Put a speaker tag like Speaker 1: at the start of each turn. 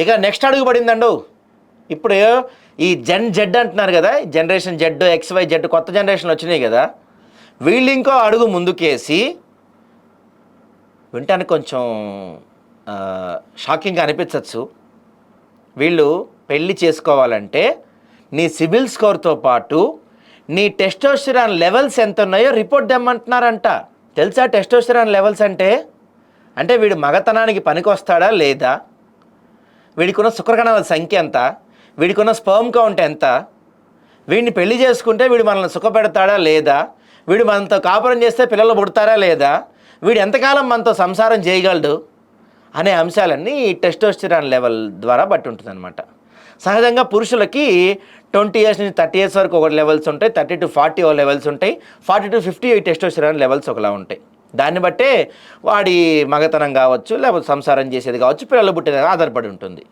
Speaker 1: ఇక నెక్స్ట్ అడుగు పడిందండు. ఇప్పుడు ఈ జెడ్ అంటున్నారు కదా, జనరేషన్ జెడ్, XY జెడ్ కొత్త జనరేషన్ వచ్చినాయి కదా, వీళ్ళు ఇంకో అడుగు ముందుకేసి వింటానికి కొంచెం షాకింగ్గా అనిపించవచ్చు. వీళ్ళు పెళ్ళి చేసుకోవాలంటే నీ సిబిల్ స్కోర్తో పాటు నీ టెస్టోస్టెరాన్ లెవెల్స్ ఎంత ఉన్నాయో రిపోర్ట్ తెమ్మంటున్నారంట. తెలుసా టెస్టోస్టెరాన్ లెవెల్స్ అంటే? అంటే వీడు మగతనానికి పనికొస్తాడా లేదా, వీడికున్న శుక్రకణాల సంఖ్య ఎంత, వీడికున్న స్పర్మ్ కౌంట్ ఎంత, వీడిని పెళ్లి చేసుకుంటే వీడు మనల్ని సుఖపెడతాడా లేదా, వీడు మనతో కాపురం చేస్తే పిల్లలు పుడతారా లేదా, వీడు ఎంతకాలం మనతో సంసారం చేయగలడు అనే అంశాలన్నీ ఈ టెస్టోస్టెరాన్ లెవెల్ ద్వారా బట్టి ఉంటుందన్నమాట. సహజంగా పురుషులకి 20 years నుంచి 30 years వరకు ఒక లెవెల్స్ ఉంటాయి, 30 to 40 ఒక లెవెల్స్ ఉంటాయి, 40 to 50 ఈ టెస్టోస్టెరాన్ లెవెల్స్ ఒకలా ఉంటాయి. దాన్ని బట్టే వాడి మగతనం కావచ్చు, లేకపోతే సంసారం చేసేది కావచ్చు, పిల్లలు పుట్టేది ఆధారపడి ఉంటుంది.